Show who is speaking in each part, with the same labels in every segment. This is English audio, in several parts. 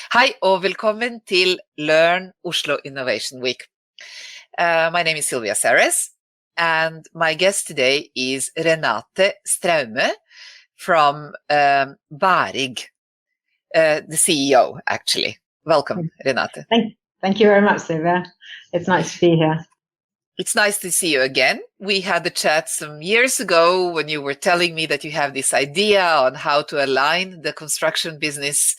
Speaker 1: Hei og velkommen til Lørn Oslo Innovation Week. My name is Silvija and my guest today is Renate Straume from Varig, the CEO, actually. Welcome, Renate.
Speaker 2: Thank you very much, Silvija. It's nice to be here.
Speaker 1: It's nice to see you again. We had a chat some years ago when you were telling me that you have this idea on how to align the construction business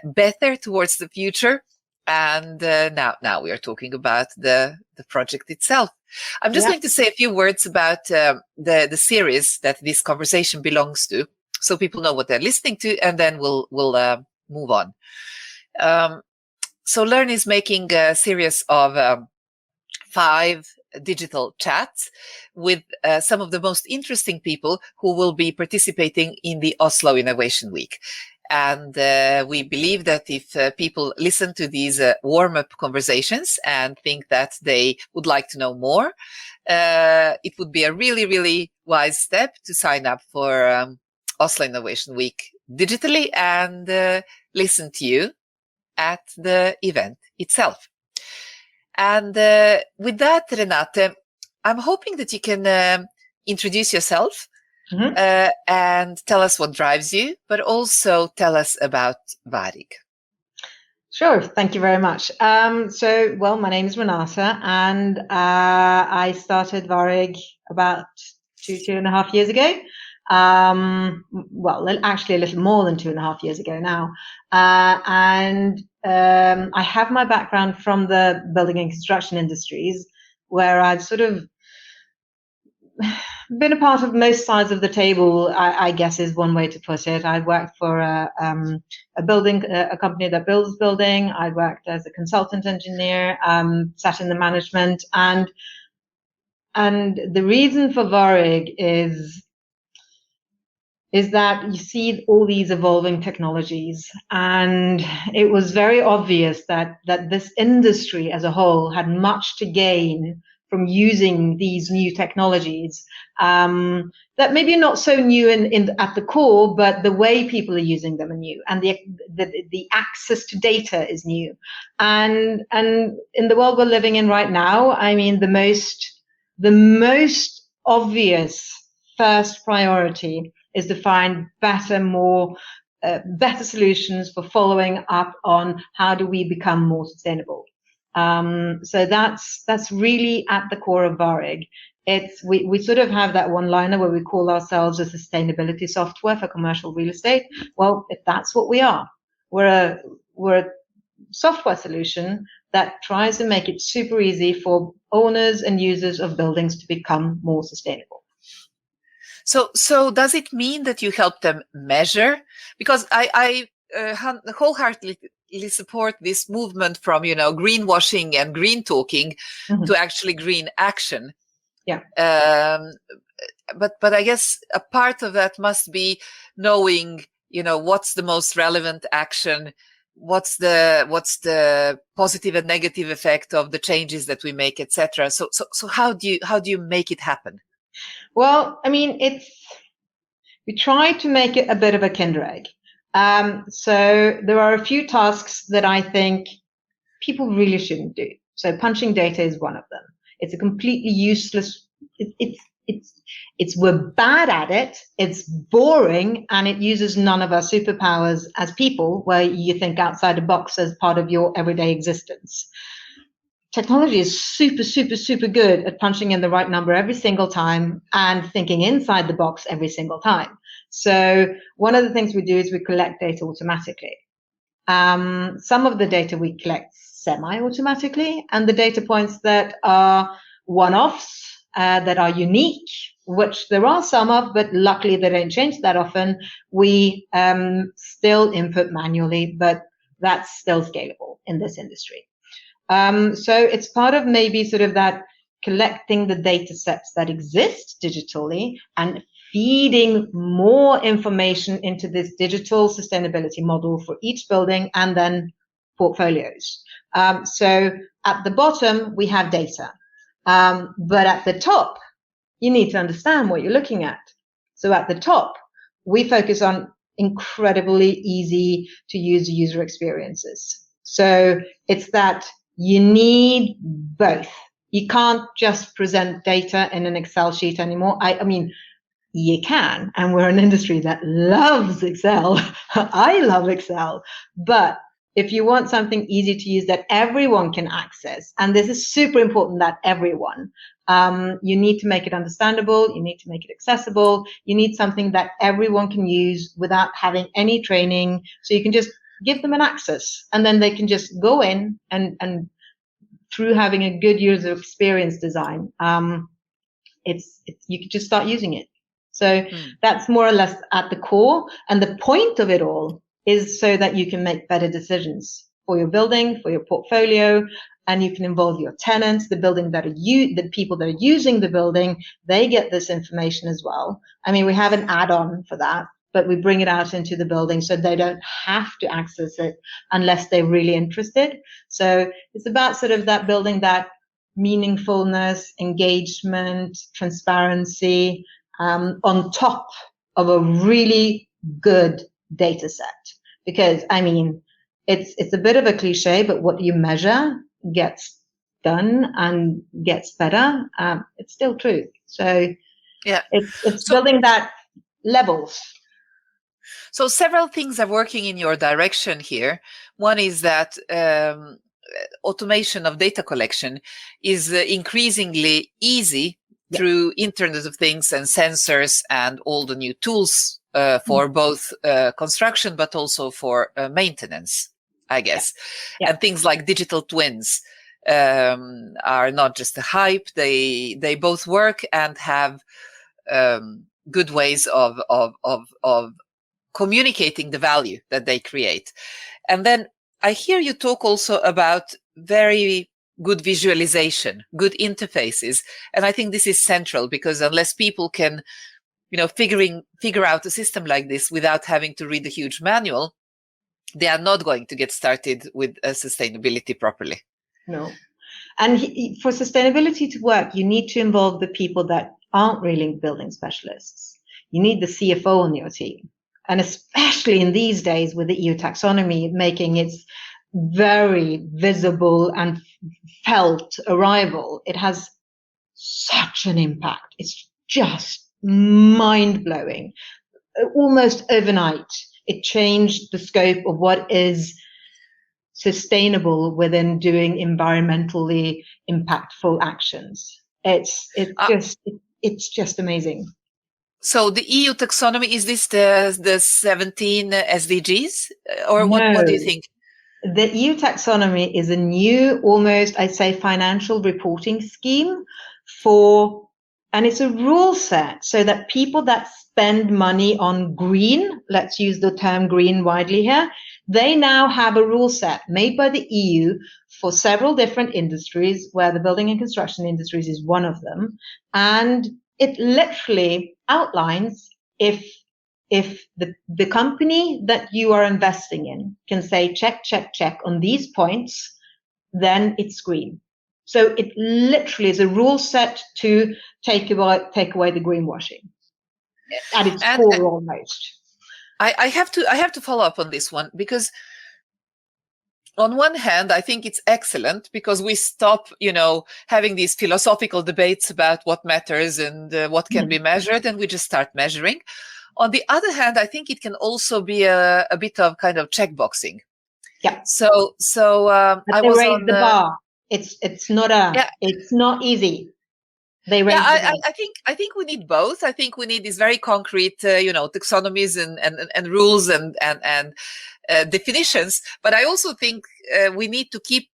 Speaker 1: better towards the future. And now we are talking about the project itself. I'm just going to say a few words about the series that this conversation belongs to, so people know what they're listening to, and then we'll move on. So Lørn is making a series of 5 digital chats with some of the most interesting people who will be participating in the Oslo Innovation Week. And we believe that if people listen to these warm-up conversations and think that they would like to know more, it would be a really, really wise step to sign up for Oslo Innovation Week digitally and listen to you at the event itself. And with that, Renate, I'm hoping that you can introduce yourself and tell us what drives you, but also tell us about Varig.
Speaker 2: Sure, thank you very much. My name is Renate, and I started Varig about 2.5 years ago. Actually a little more than 2.5 years ago now. I have my background from the building and construction industries, where I've sort of been a part of most sides of the table, I guess is one way to put it. I worked for a company that builds building. I worked as a consultant engineer, sat in the management, and the reason for Varig is that you see all these evolving technologies, and it was very obvious that this industry as a whole had much to gain from using these new technologies that maybe not so new at the core, but the way people are using them are new, and the access to data is new. And in the world we're living in right now, I mean, the most obvious first priority is to find better solutions for following up on how do we become more sustainable. So that's really at the core of Varig. We sort of have that one-liner where we call ourselves a sustainability software for commercial real estate. Well, if that's what we are, we're a software solution that tries to make it super easy for owners and users of buildings to become more sustainable.
Speaker 1: So does it mean that you help them measure? Because I wholeheartedly support this movement from, greenwashing and green talking to actually green action.
Speaker 2: Yeah.
Speaker 1: But I guess a part of that must be knowing, what's the most relevant action, what's the positive and negative effect of the changes that we make, etc. So how do you make it happen?
Speaker 2: Well, I mean, we try to make it a bit of a kinder egg. So there are a few tasks that I think people really shouldn't do. So punching data is one of them. It's a completely useless, we're bad at it, it's boring, and it uses none of our superpowers as people, where you think outside the box as part of your everyday existence. Technology is super, super, super good at punching in the right number every single time and thinking inside the box every single time. So one of the things we do is we collect data automatically. Some of the data we collect semi-automatically, and the data points that are one-offs, that are unique, which there are some of, but luckily they don't change that often, we still input manually, but that's still scalable in this industry. So it's part of maybe sort of that collecting the data sets that exist digitally and feeding more information into this digital sustainability model for each building and then portfolios. So at the bottom, we have data. But at the top, you need to understand what you're looking at. So at the top, we focus on incredibly easy to use user experiences. So it's that you need both. You can't just present data in an Excel sheet anymore. I mean, you can, and we're an industry that loves Excel. I love Excel, but if you want something easy to use that everyone can access, and this is super important that everyone, you need to make it understandable, you need to make it accessible, you need something that everyone can use without having any training, so you can just give them an access, and then they can just go in and through having a good user experience design, you can just start using it. So that's more or less at the core. And the point of it all is so that you can make better decisions for your building, for your portfolio, and you can involve your tenants, the people that are using the building, they get this information as well. I mean, we have an add-on for that, but we bring it out into the building so they don't have to access it unless they're really interested. So it's about sort of that building that meaningfulness, engagement, transparency, on top of a really good data set. Because, I mean, it's a bit of a cliche, but what you measure gets done and gets better. It's still true. So
Speaker 1: yeah,
Speaker 2: it's building that levels.
Speaker 1: So several things are working in your direction here. One is that automation of data collection is increasingly easy through Internet of Things and sensors and all the new tools for both construction, but also for maintenance, I guess. And things like digital twins are not just a hype. They both work and have good ways of communicating the value that they create. And then I hear you talk also about very good visualization, good interfaces. And I think this is central, because unless people can, figure out a system like this without having to read a huge manual, they are not going to get started with sustainability properly.
Speaker 2: No. And for sustainability to work, you need to involve the people that aren't really building specialists. You need the CFO on your team. And especially in these days with the EU taxonomy making its very visible and felt arrival, it has such an impact. It's just mind-blowing. Almost overnight, it changed the scope of what is sustainable within doing environmentally impactful actions. It's just amazing.
Speaker 1: So the EU taxonomy, is this the 17 SDGs, or what do you think?
Speaker 2: The EU taxonomy is a new, almost, I'd say, financial reporting scheme and it's a rule set so that people that spend money on green, let's use the term green widely here, they now have a rule set made by the EU for several different industries, where the building and construction industries is one of them. And it literally outlines if the company that you are investing in can say check on these points, then it's green. So it literally is a rule set to take away the greenwashing at its core almost.
Speaker 1: I have to follow up on this one, because on one hand, I think it's excellent because we stop, having these philosophical debates about what matters and what can be measured, and we just start measuring. On the other hand, I think it can also be a bit of kind of checkboxing.
Speaker 2: Yeah.
Speaker 1: So I was on
Speaker 2: the bar. It's not easy. They raise the bar.
Speaker 1: I think we need both. I think we need these very concrete, taxonomies and rules and definitions. But I also think we need to keep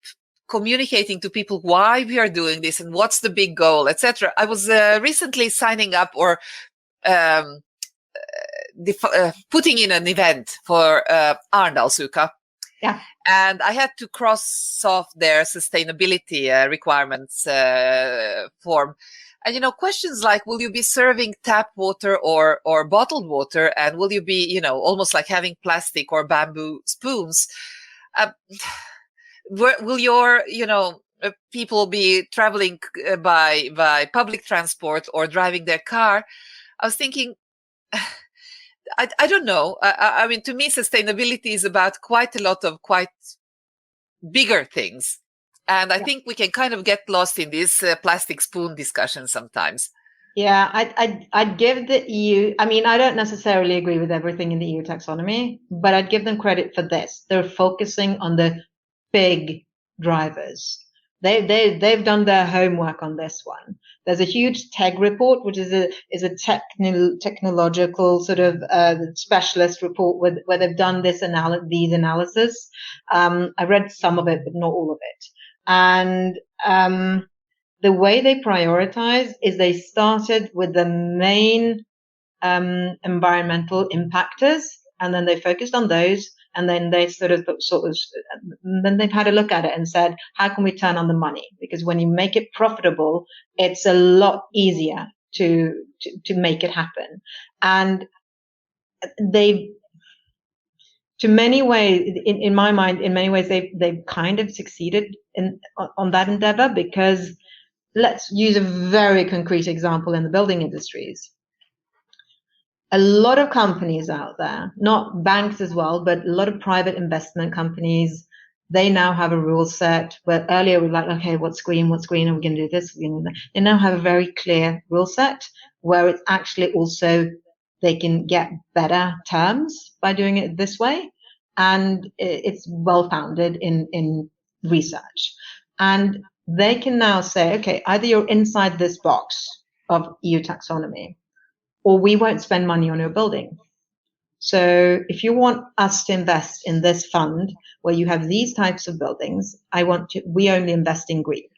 Speaker 1: communicating to people why we are doing this and what's the big goal, etc. I was recently signing up or putting in an event for Arendalsuka.
Speaker 2: Yeah.
Speaker 1: And I had to cross off their sustainability requirements form. And, questions like, will you be serving tap water or bottled water? And will you be, almost like having plastic or bamboo spoons? Will your, people be traveling by public transport or driving their car? I was thinking, I don't know. I mean, to me, sustainability is about quite a lot of quite bigger things. And I think we can kind of get lost in this plastic spoon discussion sometimes.
Speaker 2: Yeah, I'd give the EU, I mean, I don't necessarily agree with everything in the EU taxonomy, but I'd give them credit for this. They're focusing on the big drivers. They've done their homework on this one. There's a huge TEG report, which is a technological sort of specialist report where they've done these analysis. I read some of it, but not all of it. And the way they prioritize is they started with the main environmental impactors, and then they focused on those, and then they then they've had a look at it and said, how can we turn on the money? Because when you make it profitable, it's a lot easier to make it happen. And they've, to many ways, in my mind, in many ways, they've kind of succeeded on that endeavor, because let's use a very concrete example in the building industries. A lot of companies out there, not banks as well, but a lot of private investment companies, they now have a rule set where earlier we were like, okay, what's green, are we going to do this? They now have a very clear rule set where it's actually also, they can get better terms by doing it this way. And it's well-founded in research. And they can now say, okay, either you're inside this box of EU taxonomy, or we won't spend money on your building. So if you want us to invest in this fund where you have these types of buildings, we only invest in green.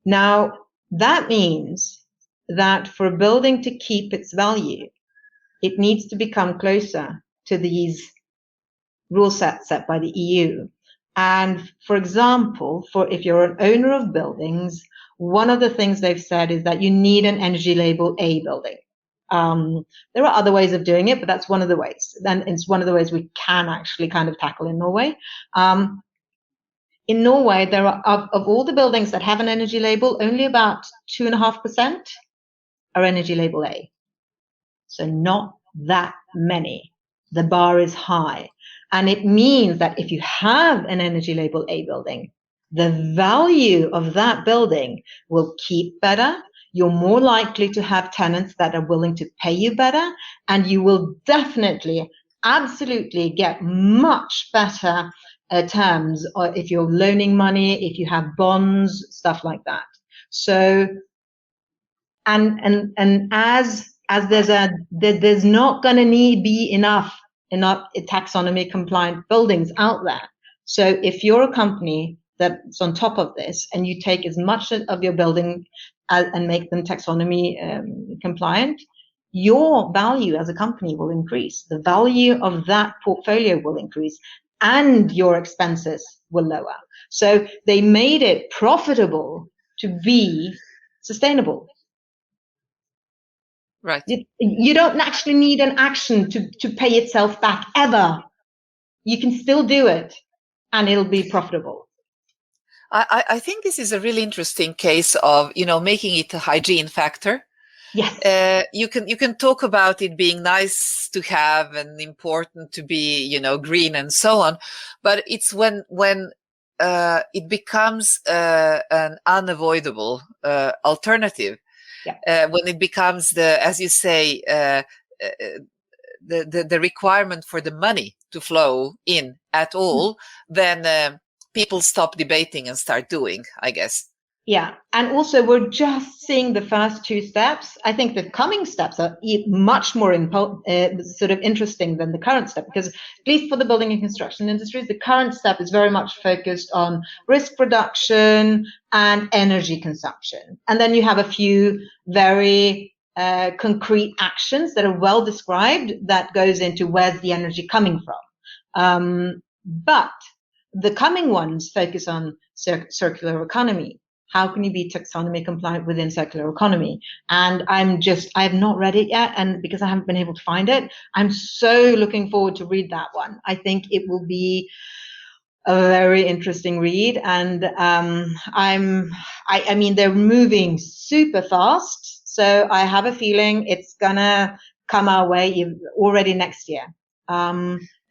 Speaker 2: Now, that means that for a building to keep its value, it needs to become closer to these rule sets set by the EU. And for example, if you're an owner of buildings, one of the things they've said is that you need an energy label A building. There are other ways of doing it, but that's one of the ways. And it's one of the ways we can actually kind of tackle in Norway. In Norway, there are, of all the buildings that have an energy label, only about 2.5% are energy label A. So not that many. The bar is high. And it means that if you have an energy label A building, the value of that building will keep better. You're more likely to have tenants that are willing to pay you better, and you will definitely, absolutely get much better terms, or if you're loaning money, if you have bonds, stuff like that. So, and as there's not going to be enough taxonomy compliant buildings out there. So if you're a company that's on top of this and you take as much of your building and make them taxonomy compliant, your value as a company will increase. The value of that portfolio will increase and your expenses will lower. So they made it profitable to be sustainable.
Speaker 1: Right.
Speaker 2: You don't actually need an action to pay itself back ever. You can still do it and it'll be profitable.
Speaker 1: I think this is a really interesting case of, making it a hygiene factor.
Speaker 2: Yes.
Speaker 1: You can talk about it being nice to have and important to be, green and so on, but it's when it becomes an unavoidable alternative.
Speaker 2: Yeah.
Speaker 1: When it becomes as you say, the requirement for the money to flow in at all, then people stop debating and start doing, I guess.
Speaker 2: Yeah, and also we're just seeing the first two steps. I think the coming steps are much more sort of interesting than the current step, because at least for the building and construction industries, the current step is very much focused on risk reduction and energy consumption. And then you have a few very concrete actions that are well described that goes into where's the energy coming from. But the coming ones focus on circular economy. How can you be taxonomy compliant within circular economy? And I have not read it yet, and because I haven't been able to find it, I'm so looking forward to read that one. I think it will be a very interesting read, and I mean they're moving super fast, so I have a feeling it's gonna come our way already next year.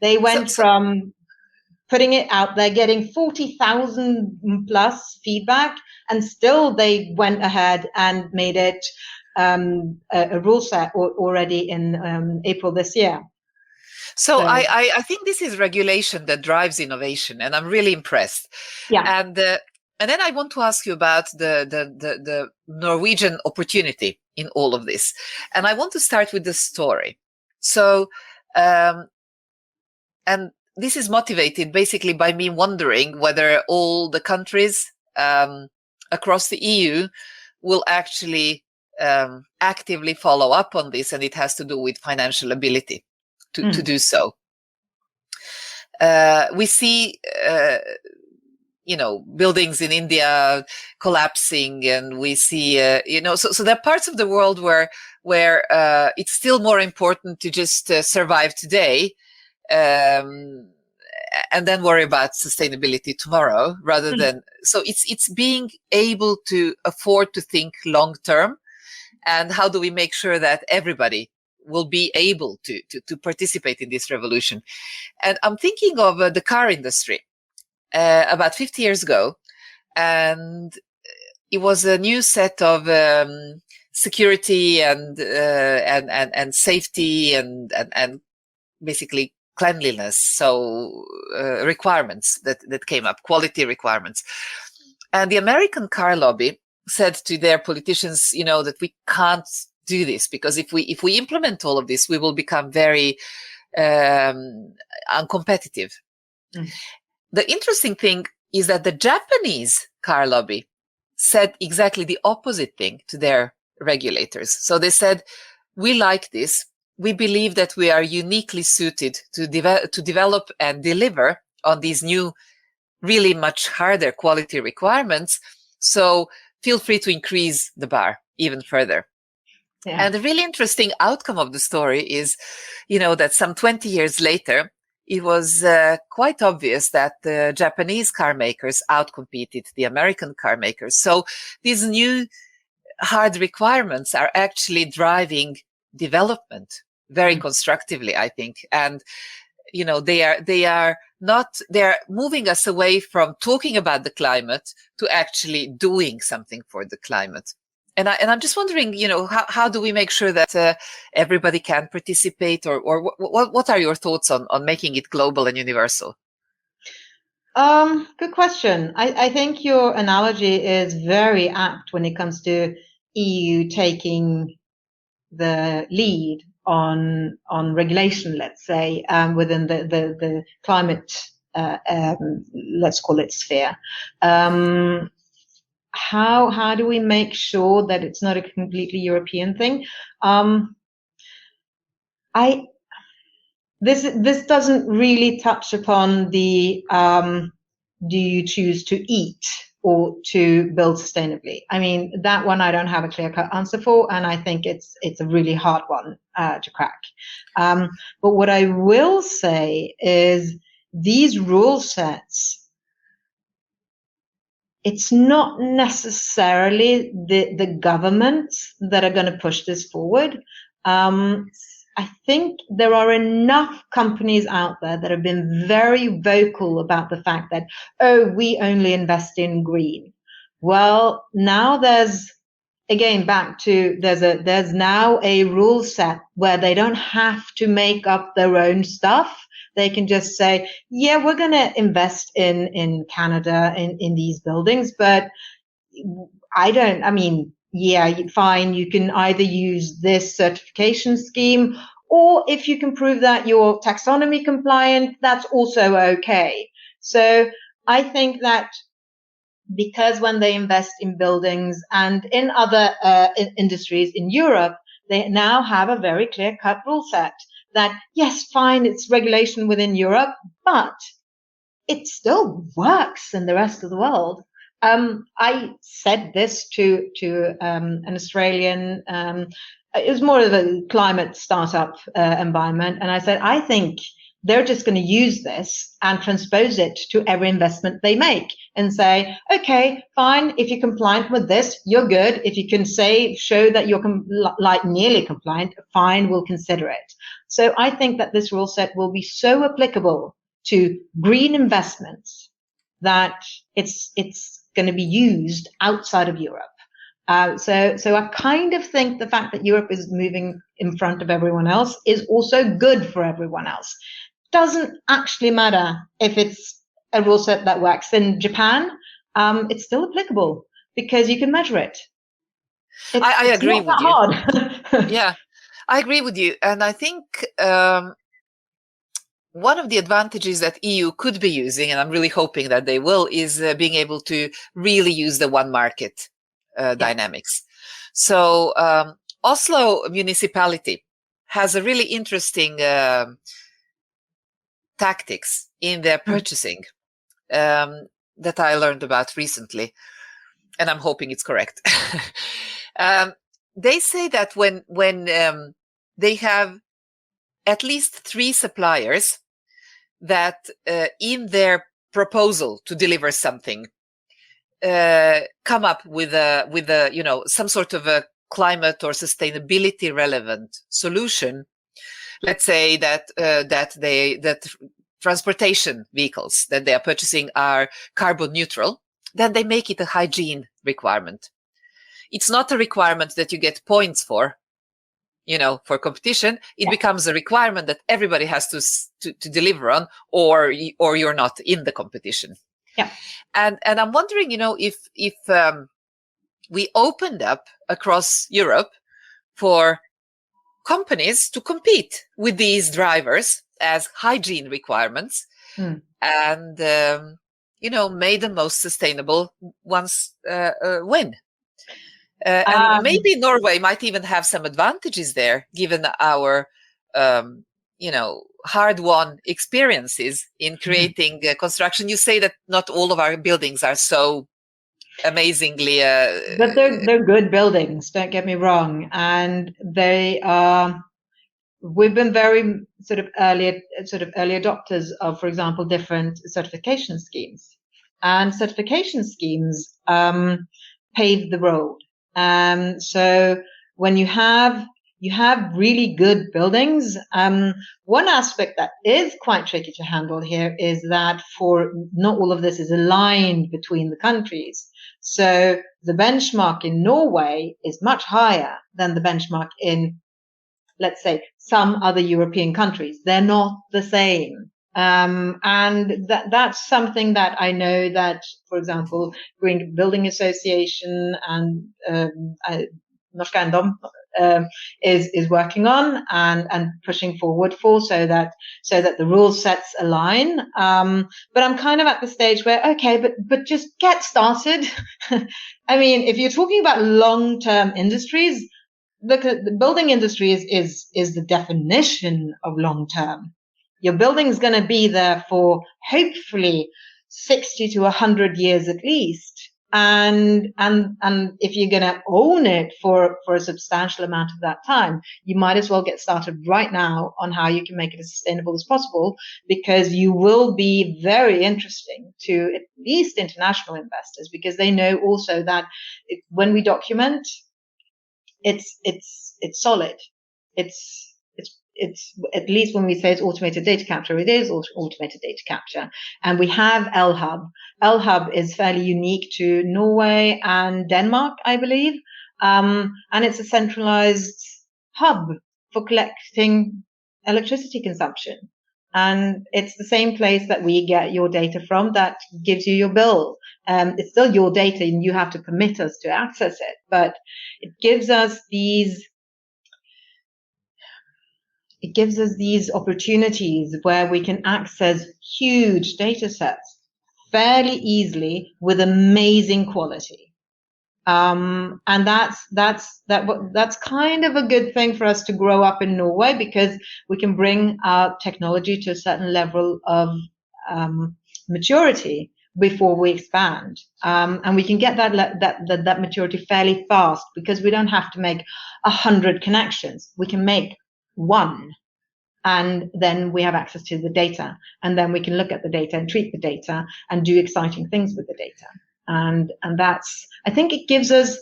Speaker 2: They went from putting it out there, getting 40,000 plus feedback, and still they went ahead and made it a rule set already in April this year.
Speaker 1: So I think this is regulation that drives innovation, and I'm really impressed.
Speaker 2: Yeah.
Speaker 1: And then I want to ask you about the Norwegian opportunity in all of this. And I want to start with the story. So, and this is motivated basically by me wondering whether all the countries across the EU will actually actively follow up on this, and it has to do with financial ability to do so. We see, buildings in India collapsing, and we see, so there are parts of the world where it's still more important to just survive today, and then worry about sustainability tomorrow, rather than, so it's being able to afford to think long term, and how do we make sure that everybody will be able to participate in this revolution. And I'm thinking of the car industry about 50 years ago, and it was a new set of security and safety and basically cleanliness, so requirements that came up, quality requirements. And the American car lobby said to their politicians, that we can't do this, because if we implement all of this, we will become very uncompetitive. The interesting thing is that the Japanese car lobby said exactly the opposite thing to their regulators. So they said, we like this. We believe that we are uniquely suited to develop and deliver on these new, really much harder quality requirements. So feel free to increase the bar even further. Yeah. And the really interesting outcome of the story is, that some 20 years later, it was quite obvious that the Japanese car makers outcompeted the American car makers. So these new hard requirements are actually driving development very constructively, I think. And, they are moving us away from talking about the climate to actually doing something for the climate. And I'm just wondering, how do we make sure that everybody can participate, or what are your thoughts on making it global and universal?
Speaker 2: Good question. I think your analogy is very apt when it comes to EU taking the lead on regulation, let's say, within the climate, let's call it sphere. How do we make sure that it's not a completely European thing? This doesn't really touch upon the do you choose to eat or to build sustainably? I mean, that one I don't have a clear-cut answer for, and I think it's a really hard one to crack. But what I will say is these rule sets, it's not necessarily the governments that are going to push this forward. I think there are enough companies out there that have been very vocal about the fact that, we only invest in green. Well, now there's now a rule set where they don't have to make up their own stuff. They can just say, yeah, we're going to invest in Canada in these buildings, but fine, you can either use this certification scheme, or if you can prove that you're taxonomy compliant, that's also okay. So I think that because when they invest in buildings and in other industries in Europe, they now have a very clear-cut rule set that, yes, fine, it's regulation within Europe, but it still works in the rest of the world. I said this to an Australian, it was more of a climate startup environment, and I said, I think they're just going to use this and transpose it to every investment they make and say, okay, fine, if you're compliant with this, you're good. If you can show that you're nearly compliant, fine, we'll consider it. So I think that this rule set will be so applicable to green investments that it's going to be used outside of Europe. So I kind of think the fact that Europe is moving in front of everyone else is also good for everyone else. Doesn't actually matter if it's a rule set that works in Japan. It's still applicable because you can measure it.
Speaker 1: I agree with you.
Speaker 2: Hard.
Speaker 1: Yeah, I agree with you. And I think one of the advantages that EU could be using, and I'm really hoping that they will, is being able to really use the one market dynamics. So Oslo municipality has a really interesting tactics in their purchasing that I learned about recently, and I'm hoping it's correct. They say that when they have at least 3 suppliers that in their proposal to deliver something come up with a some sort of a climate or sustainability relevant solution. Let's say that transportation vehicles that they are purchasing are carbon neutral, then they make it a hygiene requirement. It's not a requirement that you get points for, for competition. It becomes a requirement that everybody has to deliver on, or you're not in the competition.
Speaker 2: Yeah.
Speaker 1: And I'm wondering, if we opened up across Europe for companies to compete with these drivers as hygiene requirements and, made the most sustainable ones win. And maybe Norway might even have some advantages there, given our, hard-won experiences in creating construction. You say that not all of our buildings are so amazingly
Speaker 2: but they're good buildings, don't get me wrong, and they are. We've been very sort of early adopters of, for example, different certification schemes, and certification schemes pave the road. So when you have really good buildings, one aspect that is quite tricky to handle here is that for not all of this is aligned between the countries. So the benchmark in Norway is much higher than the benchmark in, let's say, some other European countries. They're not the same. And that's something that I know that, for example, Green Building Association and Norsk Eiendom is working on and pushing forward for, so that the rule sets align. But I'm kind of at the stage where, okay, but just get started. I mean, if you're talking about long-term industries, look, the building industry is the definition of long-term. Your building's going to be there for hopefully 60 to 100 years at least. And if you're going to own it for a substantial amount of that time, you might as well get started right now on how you can make it as sustainable as possible, because you will be very interesting to at least international investors, because they know also that when we document, it's solid. It's at least when we say it's automated data capture, it is automated data capture. And we have LHub. LHub is fairly unique to Norway and Denmark, I believe. And it's a centralized hub for collecting electricity consumption. And it's the same place that we get your data from that gives you your bill. It's still your data and you have to permit us to access it, but it gives us these opportunities where we can access huge data sets fairly easily with amazing quality. And that's kind of a good thing for us to grow up in Norway, because we can bring our technology to a certain level of maturity before we expand, and we can get that maturity fairly fast, because we don't have to make 100 connections. We can make one, And then we have access to the data, and then we can look at the data and treat the data and do exciting things with the data. And that's, I think it gives us,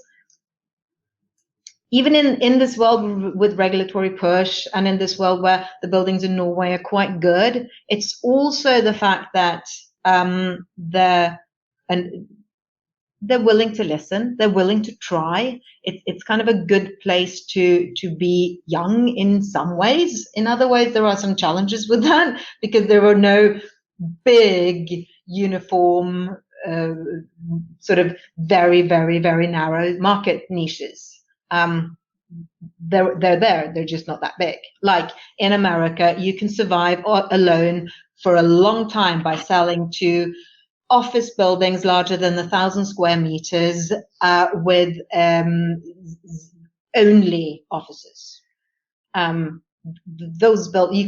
Speaker 2: even in this world with regulatory push, and in this world where the buildings in Norway are quite good, it's also the fact that they're willing to listen, they're willing to try. It's kind of a good place to be young in some ways. In other ways, there are some challenges with that, because there are no big, uniform, sort of very, very, very narrow market niches. They're there, they're just not that big. Like in America, you can survive alone for a long time by selling to office buildings larger than 1,000 square meters, with only offices. You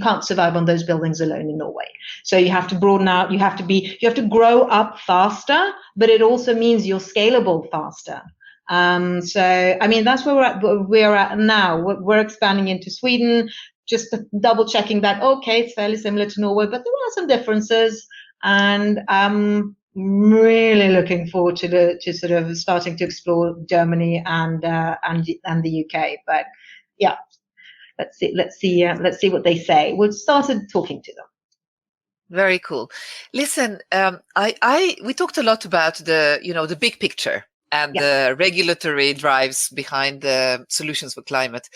Speaker 2: can't survive on those buildings alone in Norway. So you have to broaden out. You have to grow up faster, but it also means you're scalable faster. So I mean, that's where we're at now. We're expanding into Sweden, just double checking that, okay, it's fairly similar to Norway, but there are some differences. And I'm really looking forward to sort of starting to explore Germany and the UK. But yeah, let's see what they say. We've started talking to them.
Speaker 1: Very cool. Listen, we talked a lot about the big picture and the regulatory drives behind the solutions for climate.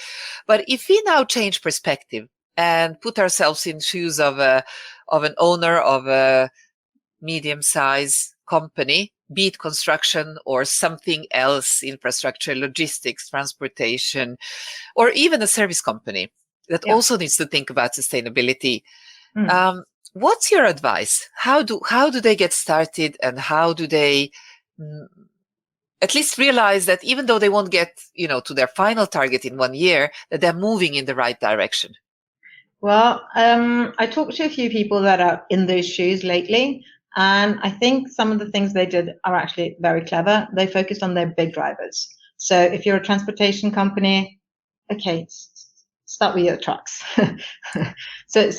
Speaker 1: But if we now change perspective and put ourselves in shoes of an owner of a medium-sized company, be it construction or something else, infrastructure, logistics, transportation, or even a service company that also needs to think about sustainability. What's your advice? How do they get started, and how do they at least realize that even though they won't get to their final target in 1 year, that they're moving in the right direction?
Speaker 2: Well, I talked to a few people that are in those shoes lately, and I think some of the things they did are actually very clever. They focused on their big drivers. So if you're a transportation company, okay, start with your trucks. So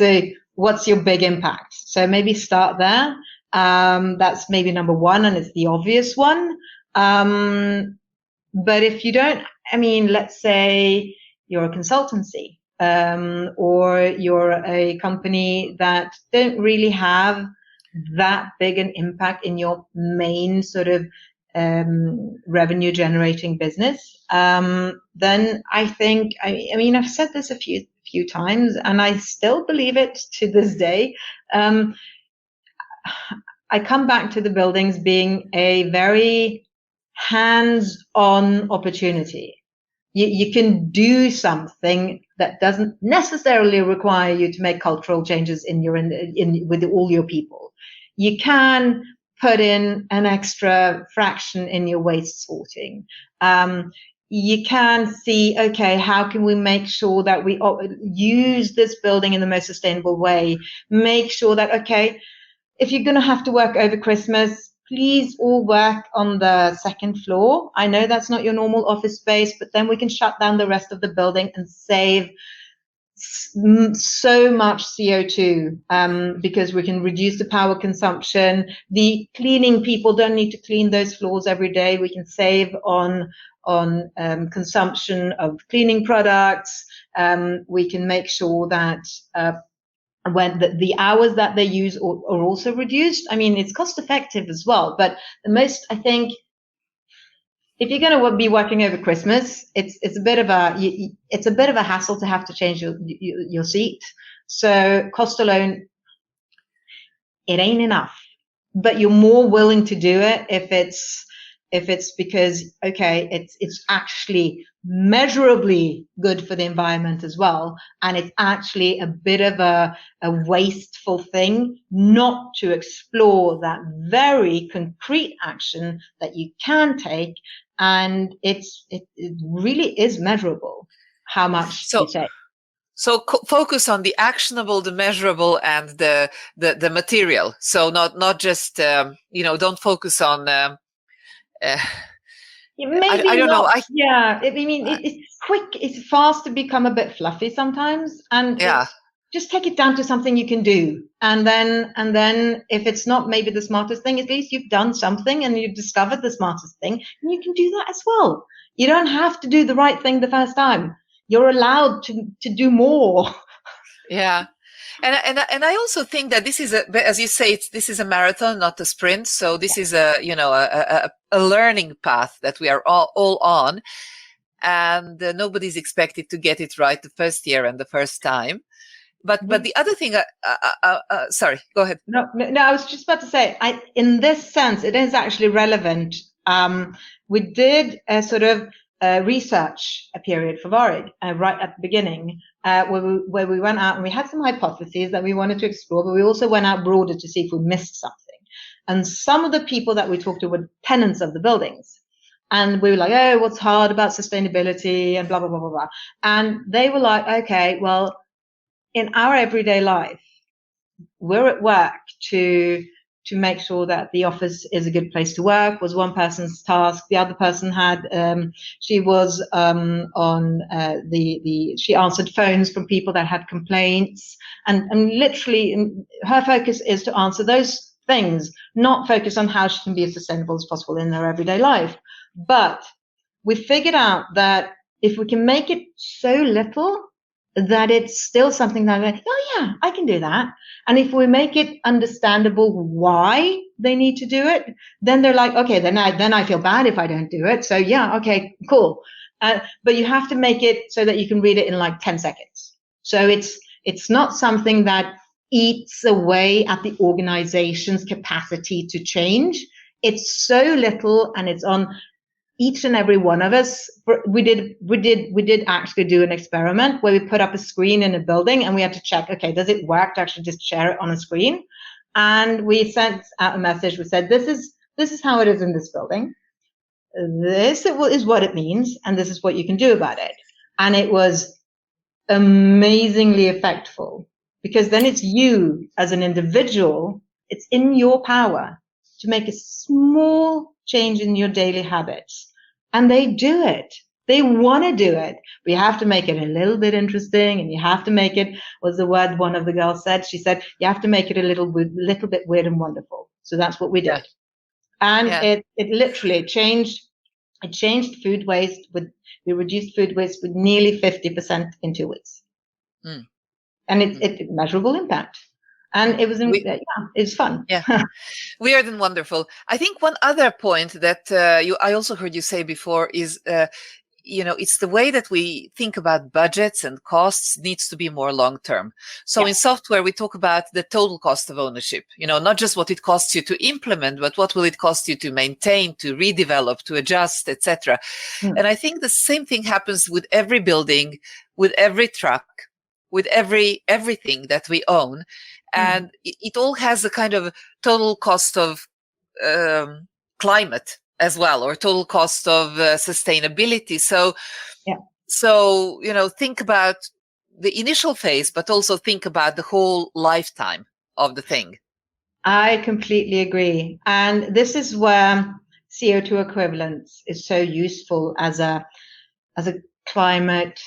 Speaker 2: what's your big impact? So maybe start there. That's maybe number one, and it's the obvious one. But if you don't, I mean, let's say you're a consultancy, or you're a company that don't really have that big an impact in your main sort of revenue generating business, then I think, I mean, I've said this a few times, and I still believe it to this day. I come back to the buildings being a very hands-on opportunity. You can do something that doesn't necessarily require you to make cultural changes with all your people. You can put in an extra fraction in your waste sorting. You can see, okay, how can we make sure that we use this building in the most sustainable way? Make sure that, okay, if you're going to have to work over Christmas, please all work on the second floor. I know that's not your normal office space, but then we can shut down the rest of the building and save so much CO2, because we can reduce the power consumption. The cleaning people don't need to clean those floors every day. We can save on consumption of cleaning products. We can make sure that when the hours that they use are also reduced. I mean, it's cost effective as well. But the most, I think, if you're going to be working over Christmas, it's a bit of a hassle to have to change your seat. So cost alone, it ain't enough. But you're more willing to do it if it's because, okay, it's actually measurably good for the environment as well, and it's actually a bit of a wasteful thing not to explore that very concrete action that you can take, and it really is measurable how much you take.
Speaker 1: So focus on the actionable, the measurable, and the material. So not just don't focus on.
Speaker 2: Maybe I don't know. Yeah, I mean, it's quick. It's fast to become a bit fluffy sometimes, and just take it down to something you can do. And then if it's not maybe the smartest thing, at least you've done something and you've discovered the smartest thing, and you can do that as well. You don't have to do the right thing the first time. You're allowed to do more.
Speaker 1: Yeah. And I also think that this is as you say, this is a marathon, not a sprint. So this is a learning path that we are all on, and nobody's expected to get it right the first year and the first time. But the other thing, sorry, go ahead.
Speaker 2: No, I was just about to say, in this sense, it is actually relevant. We did a sort of research a period for Varig right at the beginning, where we went out and we had some hypotheses that we wanted to explore, but we also went out broader to see if we missed something. And some of the people that we talked to were tenants of the buildings. And we were like, oh, what's hard about sustainability and blah, blah, blah, blah, blah. And they were like, okay, well, in our everyday life, we're at work to make sure that the office is a good place to work was one person's task. The other person had she was she answered phones from people that had complaints, and literally her focus is to answer those things, not focus on how she can be as sustainable as possible in her everyday life. But we figured out that if we can make it so little that it's still something that like, oh yeah, I can do that. And if we make it understandable why they need to do it, then they're like, okay, then I feel bad if I don't do it. So yeah, okay, cool. But you have to make it so that you can read it in like 10 seconds. So it's not something that eats away at the organization's capacity to change. It's so little, and it's on each and every one of us. We did actually do an experiment where we put up a screen in a building and we had to check, okay, does it work to actually just share it on a screen? And we sent out a message. We said, this is how it is in this building. This is what it means, and this is what you can do about it. And it was amazingly effectful, because then it's you as an individual, it's in your power to make a small change in your daily habits. And they do it. They want to do it. But you have to make it a little bit interesting, and you have to make it, was the word one of the girls said. She said, you have to make it a little bit weird and wonderful. So that's what we did. And it literally changed. It changed food waste. We reduced food waste with nearly 50% in 2 weeks. And it's measurable impact. And it was, it's fun.
Speaker 1: Yeah, weird and wonderful. I think one other point that I also heard you say before is, it's the way that we think about budgets and costs needs to be more long-term. So in software, we talk about the total cost of ownership, not just what it costs you to implement, but what will it cost you to maintain, to redevelop, to adjust, etc. And I think the same thing happens with every building, with every truck, with everything that we own. And it all has a kind of total cost of climate as well, or total cost of sustainability. So, think about the initial phase, but also think about the whole lifetime of the thing.
Speaker 2: I completely agree. And this is where CO2 equivalence is so useful as a climate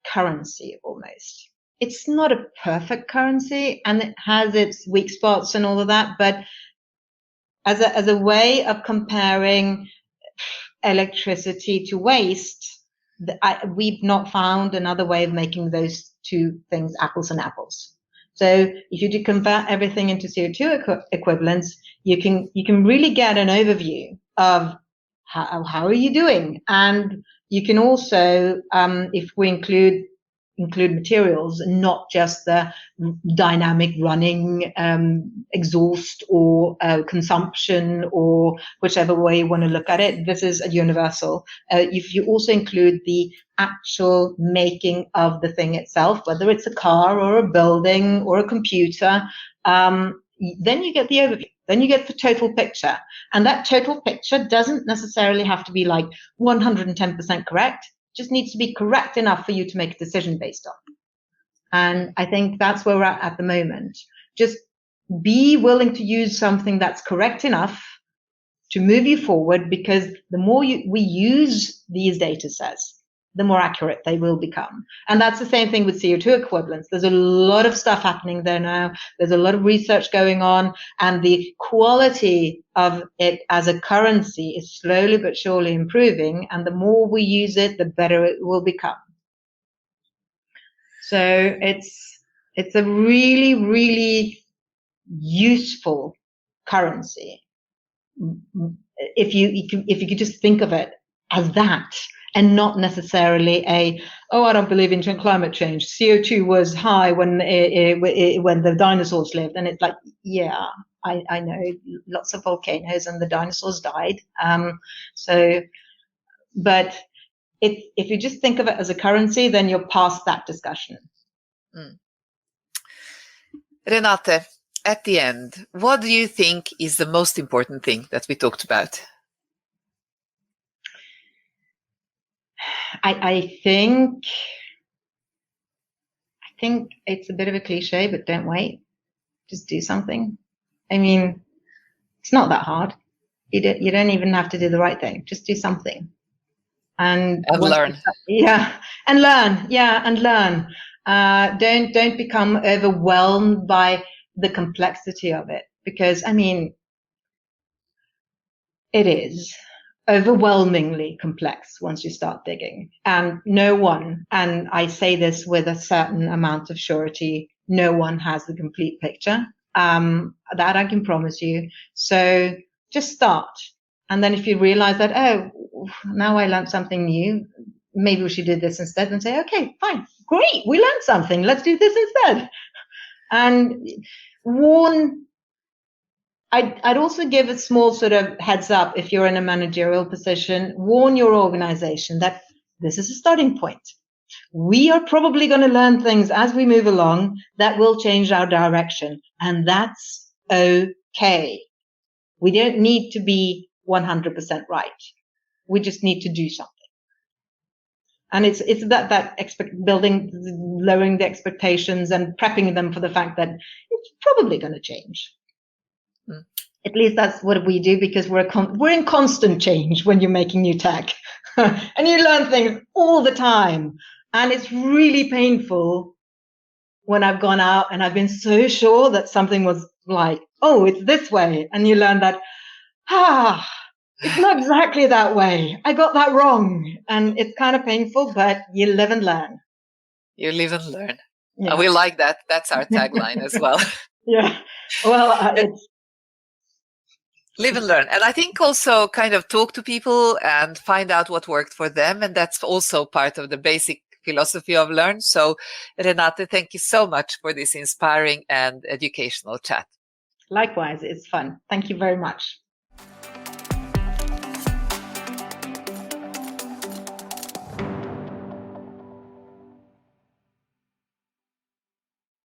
Speaker 2: currency almost. It's not a perfect currency, and it has its weak spots and all of that, but as a way of comparing electricity to waste, we've not found another way of making those two things apples and apples. So if you do convert everything into CO2 equivalents, you can really get an overview of how are you doing. And you can also, if we include materials, not just the dynamic running exhaust or consumption, or whichever way you want to look at it. This is a universal. If you also include the actual making of the thing itself, whether it's a car or a building or a computer, then you get the overview. Then you get the total picture. And that total picture doesn't necessarily have to be like 110% correct. Just needs to be correct enough for you to make a decision based on. And I think that's where we're at the moment. Just be willing to use something that's correct enough to move you forward, because the more we use these data sets, the more accurate they will become. And that's the same thing with CO2 equivalents. There's a lot of stuff happening there now. There's a lot of research going on, and the quality of it as a currency is slowly but surely improving. And the more we use it, the better it will become. So it's a really, really useful currency if you could just think of it as that, and not necessarily I don't believe in climate change. CO2 was high when the dinosaurs lived, and it's like, yeah, I know lots of volcanoes and the dinosaurs died. But if you just think of it as a currency, then you're past that discussion.
Speaker 1: Renate, at the end, what do you think is the most important thing that we talked about?
Speaker 2: I think it's a bit of a cliche, but don't wait. Just do something. I mean, it's not that hard. You don't even have to do the right thing. Just do something. And
Speaker 1: learn.
Speaker 2: And learn. Don't become overwhelmed by the complexity of it, because, I mean, it is overwhelmingly complex once you start digging. And no one, and I say this with a certain amount of surety, no one has the complete picture. That I can promise you. So just start. And then if you realize that, oh, now I learned something new, maybe we should do this instead, and say, okay, fine, great, we learned something, let's do this instead. And I'd also give a small sort of heads up, if you're in a managerial position, warn your organization that this is a starting point. We are probably going to learn things as we move along that will change our direction, and that's okay. We don't need to be 100% right. We just need to do something. And it's lowering the expectations and prepping them for the fact that it's probably going to change. At least that's what we do, because we're in constant change when you're making new tech. And you learn things all the time. And it's really painful when I've gone out and I've been so sure that something was like, oh, it's this way. And you learn that, it's not exactly that way. I got that wrong. And it's kind of painful, but you live and learn.
Speaker 1: You live and learn. Yeah. We like that. That's our tagline as well.
Speaker 2: Yeah. Well, it's
Speaker 1: live and learn. And I think also kind of talk to people and find out what worked for them. And that's also part of the basic philosophy of Lørn. So Renate, thank you so much for this inspiring and educational chat.
Speaker 2: Likewise, it's fun. Thank you very much.